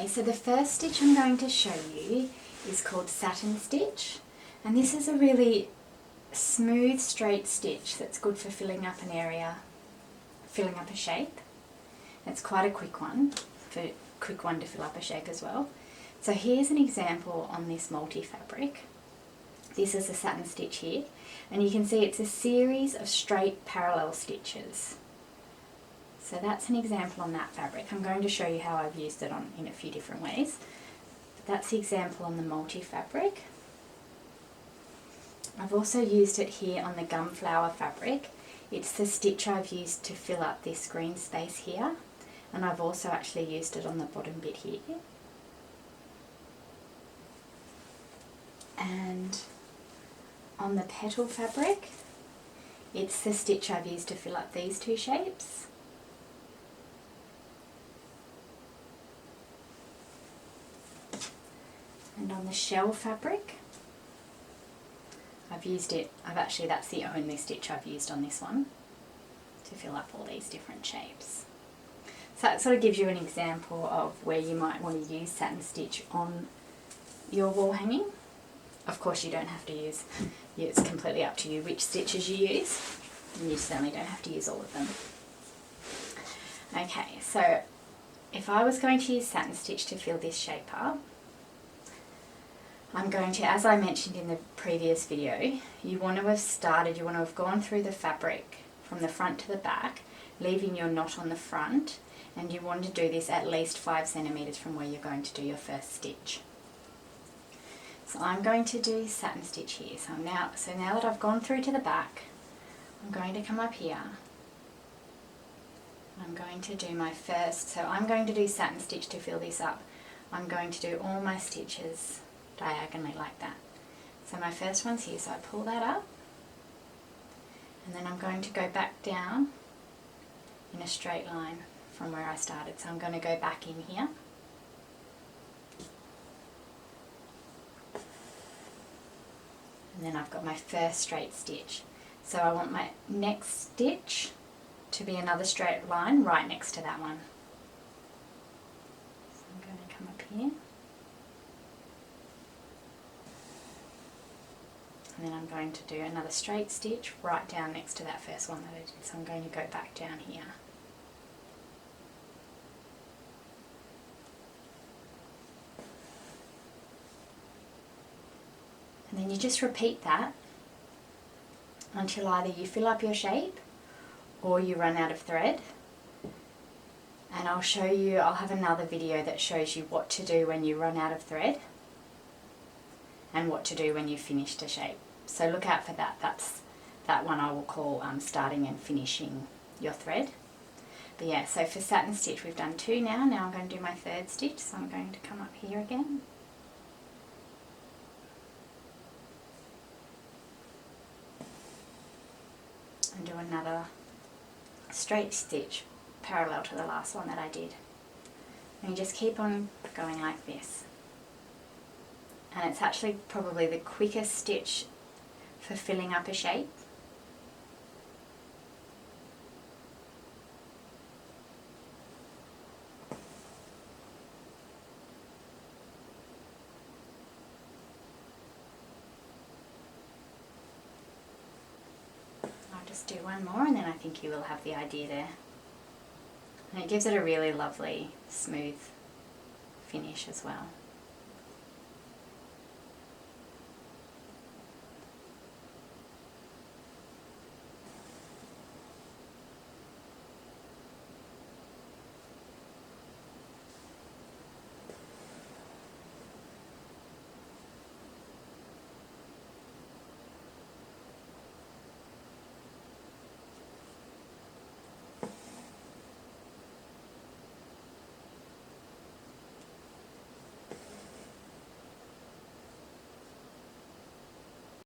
Okay, so the first stitch I'm going to show you is called Satin stitch, and this is a really smooth straight stitch that's good for filling up an area, filling up a shape. It's quite a quick one to fill up a shape as well. So here's an example on this multi fabric. This is a satin stitch here, and you can see it's a series of straight parallel stitches. So that's an example on that fabric. I'm going to show you how I've used it in a few different ways. But that's the example on the multi fabric. I've also used it here on the gunflower fabric. It's the stitch I've used to fill up this green space here, and I've also actually used it on the bottom bit here. And on the petal fabric, it's the stitch I've used to fill up these two shapes. And on the shell fabric, that's the only stitch I've used on this one to fill up all these different shapes. So that sort of gives you an example of where you might want to use satin stitch on your wall hanging. Of course you don't have to use, it's completely up to you which stitches you use, and you certainly don't have to use all of them. Okay, so if I was going to use satin stitch to fill this shape up, I'm going to, as I mentioned in the previous video, you want to have gone through the fabric from the front to the back, leaving your knot on the front, and you want to do this at least 5 centimeters from where you're going to do your first stitch. So I'm going to do satin stitch here. So now that I've gone through to the back, I'm going to come up here. I'm going to do my first, so I'm going to do satin stitch to fill this up. I'm going to do all my stitches diagonally like that. So my first one's here, so I pull that up, and then I'm going to go back down in a straight line from where I started. So I'm going to go back in here, and then I've got my first straight stitch. So I want my next stitch to be another straight line right next to that one. So I'm going to come up here, and then I'm going to do another straight stitch right down next to that first one that I did. So I'm going to go back down here. And then you just repeat that until either you fill up your shape or you run out of thread. And I'll have another video that shows you what to do when you run out of thread and what to do when you've finished a shape. So look out for that. That one I will call starting and finishing your thread. But yeah, so for satin stitch we've done 2 now. Now I'm going to do my third stitch, so I'm going to come up here again. And do another straight stitch parallel to the last one that I did. And you just keep on going like this. And it's actually probably the quickest stitch for filling up a shape. I'll just do one more, and then I think you will have the idea there. And it gives it a really lovely, smooth finish as well.